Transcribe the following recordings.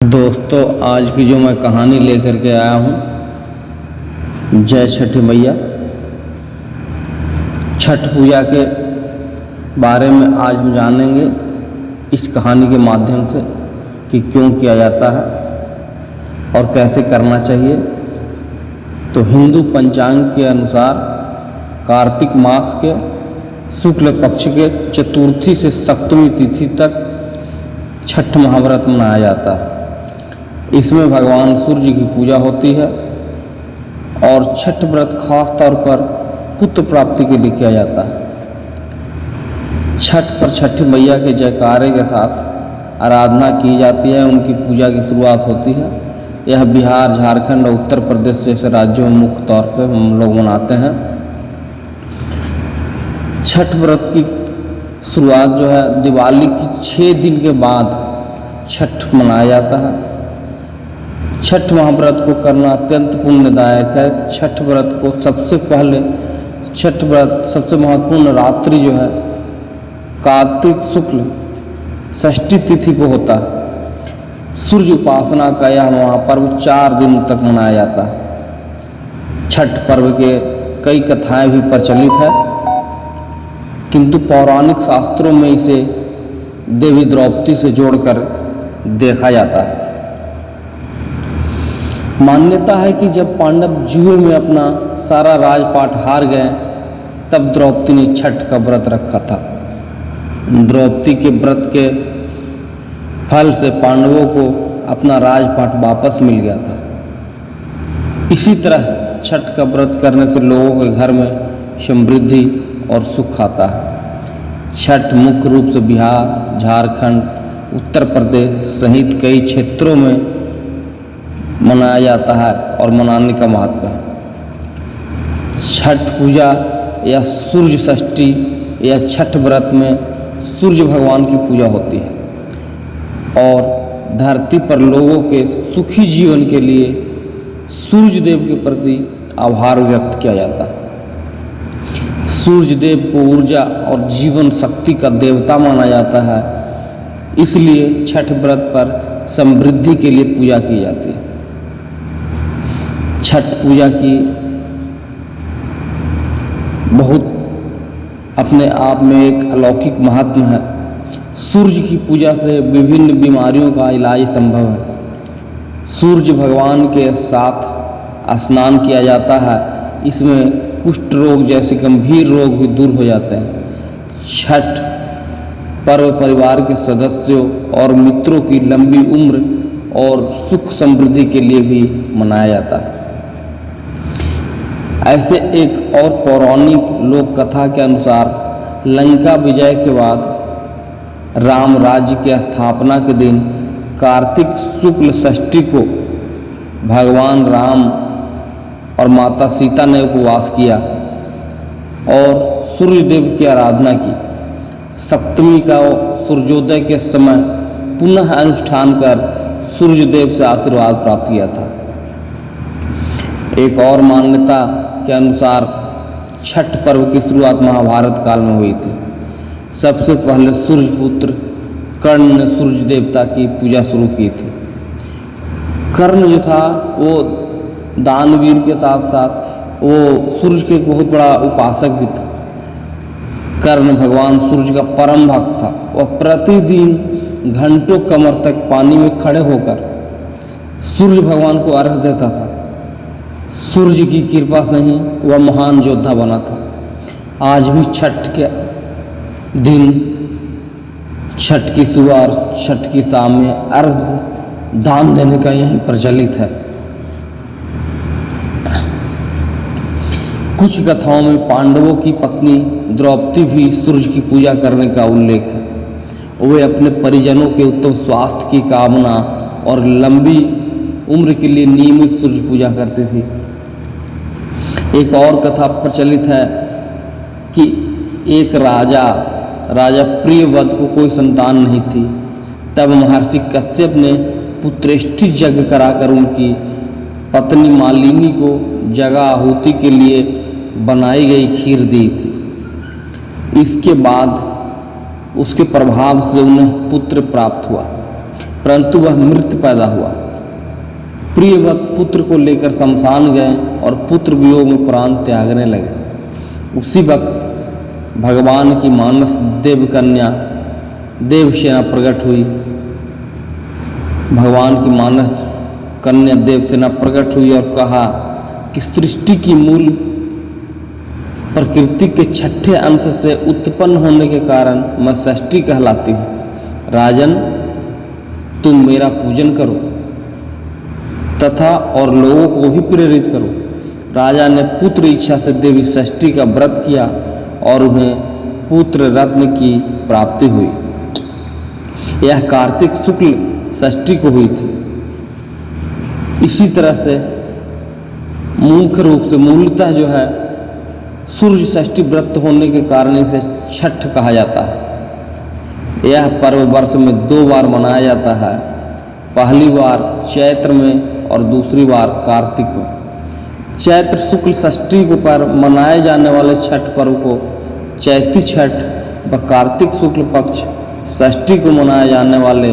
दोस्तों, आज की जो मैं कहानी लेकर के आया हूँ, जय छठी मैया। छठ पूजा के बारे में आज हम जानेंगे इस कहानी के माध्यम से कि क्यों किया जाता है और कैसे करना चाहिए। तो हिंदू पंचांग के अनुसार कार्तिक मास के शुक्ल पक्ष के चतुर्थी से सप्तमी तिथि तक छठ महाव्रत मनाया जाता है। इसमें भगवान सूर्य की पूजा होती है और छठ व्रत खास तौर पर पुत्र प्राप्ति के लिए किया जाता है। छठ पर छठी मैया के जयकारे के साथ आराधना की जाती है, उनकी पूजा की शुरुआत होती है। यह बिहार, झारखंड और उत्तर प्रदेश जैसे राज्यों में मुख्य तौर पर हम लोग मनाते हैं। छठ व्रत की शुरुआत जो है दिवाली की 6 दिन के बाद छठ मनाया जाता है। छठ महाव्रत को करना अत्यंत पुण्यदायक है। छठ व्रत को छठ व्रत सबसे महत्वपूर्ण रात्रि जो है कार्तिक शुक्ल षष्ठी तिथि को होता है। सूर्य उपासना का यह महापर्व 4 दिन तक मनाया जाता है। छठ पर्व के कई कथाएं भी प्रचलित है, किंतु पौराणिक शास्त्रों में इसे देवी द्रौपदी से जोड़कर देखा जाता है। मान्यता है कि जब पांडव जुए में अपना सारा राजपाट हार गए, तब द्रौपदी ने छठ का व्रत रखा था। द्रौपदी के व्रत के फल से पांडवों को अपना राजपाट वापस मिल गया था। इसी तरह छठ का व्रत करने से लोगों के घर में समृद्धि और सुख आता है। छठ मुख्य रूप से बिहार, झारखंड, उत्तर प्रदेश सहित कई क्षेत्रों में मनाया जाता है और मनाने का महत्व है। छठ पूजा या सूर्य षष्ठी या छठ व्रत में सूर्य भगवान की पूजा होती है और धरती पर लोगों के सुखी जीवन के लिए सूर्य देव के प्रति आभार व्यक्त किया जाता है। सूर्य देव को ऊर्जा और जीवन शक्ति का देवता माना जाता है, इसलिए छठ व्रत पर समृद्धि के लिए पूजा की जाती है। छठ पूजा की बहुत अपने आप में एक अलौकिक महत्व है। सूर्य की पूजा से विभिन्न बीमारियों का इलाज संभव है। सूर्य भगवान के साथ स्नान किया जाता है, इसमें कुष्ठ रोग जैसे गंभीर रोग भी दूर हो जाते हैं। छठ पर्व परिवार के सदस्यों और मित्रों की लंबी उम्र और सुख समृद्धि के लिए भी मनाया जाता है। ऐसे एक और पौराणिक लोक कथा के अनुसार लंका विजय के बाद राम राज्य की स्थापना के दिन कार्तिक शुक्ल षष्ठी को भगवान राम और माता सीता ने उपवास किया और सूर्य देव की आराधना की। सप्तमी का सूर्योदय के समय पुनः अनुष्ठान कर सूर्य देव से आशीर्वाद प्राप्त किया था। एक और मान्यता के अनुसार छठ पर्व की शुरुआत महाभारत काल में हुई थी। सबसे पहले सूर्यपुत्र कर्ण ने सूर्य देवता की पूजा शुरू की थी। कर्ण जो था वो दानवीर के साथ साथ वो सूर्य के बहुत बड़ा उपासक भी था। कर्ण भगवान सूर्य का परम भक्त था। वह प्रतिदिन घंटों कमर तक पानी में खड़े होकर सूर्य भगवान को अर्घ्य देता था। सूर्य की कृपा से ही वह महान योद्धा बना था। आज भी छठ के दिन छठ की सुबह और छठ की शाम में अर्घ्य दान देने का यही प्रचलित है। कुछ कथाओं में पांडवों की पत्नी द्रौपदी भी सूर्य की पूजा करने का उल्लेख है। वे अपने परिजनों के उत्तम स्वास्थ्य की कामना और लंबी उम्र के लिए नियमित सूर्य पूजा करती थी। एक और कथा प्रचलित है कि एक राजा प्रियव्रत को कोई संतान नहीं थी। तब महर्षि कश्यप ने पुत्रेष्टि यज्ञ कराकर उनकी पत्नी मालिनी को जगह आहुति के लिए बनाई गई खीर दी थी। इसके बाद उसके प्रभाव से उन्हें पुत्र प्राप्त हुआ। परंतु वह मृत पैदा हुआ। प्रियवत पुत्र को लेकर शमशान गए और पुत्र वियोग में प्राण त्यागने लगे। उसी वक्त भगवान की मानस देव कन्या देवसेना प्रकट हुई। भगवान की मानस कन्या देवसेना प्रकट हुई और कहा कि सृष्टि की मूल प्रकृति के छठे अंश से उत्पन्न होने के कारण मैं षष्ठी कहलाती हूँ। राजन, तुम मेरा पूजन करो तथा और लोगों को भी प्रेरित करो। राजा ने पुत्र इच्छा से देवी षष्ठी का व्रत किया और उन्हें पुत्र रत्न की प्राप्ति हुई। यह कार्तिक शुक्ल षष्ठी को हुई थी। इसी तरह से मुख्य रूप से मूलतः जो है सूर्य षष्ठी व्रत होने के कारण इसे छठ कहा जाता है। यह पर्व वर्ष में 2 बार मनाया जाता है, पहली बार चैत्र में और दूसरी बार कार्तिक में। चैत्र शुक्ल षष्ठी को पर मनाए जाने वाले छठ पर्व को चैती छठ व कार्तिक शुक्ल पक्ष षष्ठी को मनाए जाने वाले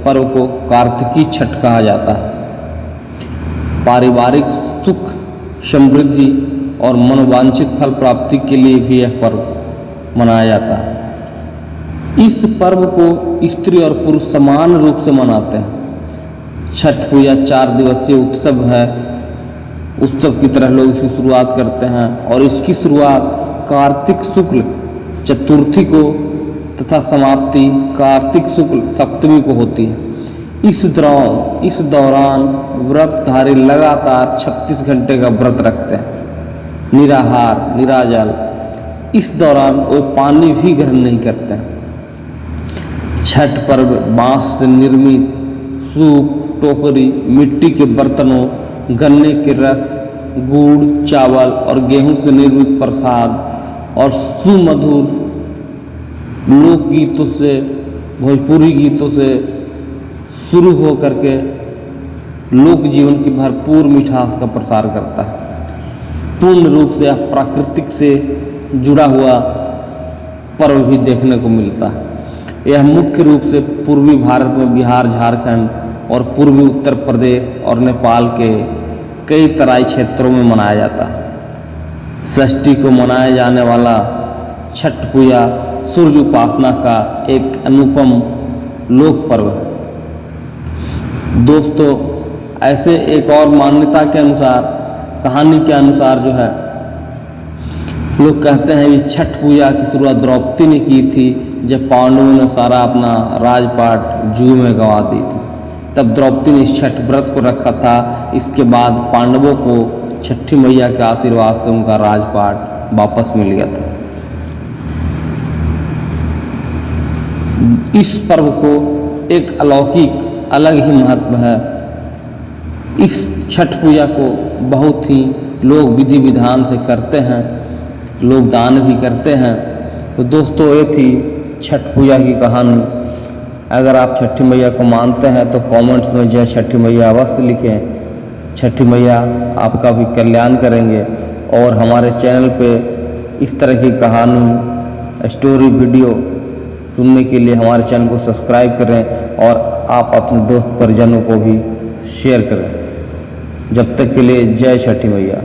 पर्व को कार्तिकी छठ कहा जाता है। पारिवारिक सुख, समृद्धि और मनोवांछित फल प्राप्ति के लिए भी यह पर्व मनाया जाता है। इस पर्व को स्त्री और पुरुष समान रूप से मनाते हैं। छठ पूजा 4 दिवसीय उत्सव है। उत्सव की तरह लोग इसकी शुरुआत करते हैं और इसकी शुरुआत कार्तिक शुक्ल चतुर्थी को तथा समाप्ति कार्तिक शुक्ल सप्तमी को होती है। इस दौरान व्रतधारी लगातार 36 घंटे का व्रत रखते हैं, निराहार निराजल। इस दौरान वे पानी भी ग्रहण नहीं करते हैं। छठ पर्व बांस से निर्मित सूप, टोकरी, मिट्टी के बर्तनों, गन्ने के रस, गुड़, चावल और गेहूं से निर्मित प्रसाद और सुमधुर लोकगीतों से, भोजपुरी गीतों से शुरू हो करके लोक जीवन की भरपूर मिठास का प्रसार करता है। पूर्ण रूप से यह प्राकृतिक से जुड़ा हुआ पर्व भी देखने को मिलता है। यह मुख्य रूप से पूर्वी भारत में बिहार, झारखंड और पूर्वी उत्तर प्रदेश और नेपाल के कई तराई क्षेत्रों में मनाया जाता है। षष्ठी को मनाया जाने वाला छठ पूजा सूर्य उपासना का एक अनुपम लोक पर्व है। दोस्तों, ऐसे एक और मान्यता के अनुसार, कहानी के अनुसार जो है, लोग कहते हैं कि छठ पूजा की शुरुआत द्रौपदी ने की थी जब पांडवों ने सारा अपना राजपाट जुए में गंवा दी थी। तब द्रौपदी ने इस छठ व्रत को रखा था। इसके बाद पांडवों को छठी मैया के आशीर्वाद से उनका राजपाट वापस मिल गया था। इस पर्व को एक अलौकिक अलग ही महत्व है। इस छठ पूजा को बहुत ही लोग विधि विधान से करते हैं, लोग दान भी करते हैं। तो दोस्तों, ये थी छठ पूजा की कहानी। अगर आप छठी मैया को मानते हैं तो कमेंट्स में जय छठी मैया अवश्य लिखें। छठी मैया आपका भी कल्याण करेंगे। और हमारे चैनल पे इस तरह की कहानी, स्टोरी, वीडियो सुनने के लिए हमारे चैनल को सब्सक्राइब करें और आप अपने दोस्त परिजनों को भी शेयर करें। जब तक के लिए जय छठी मैया।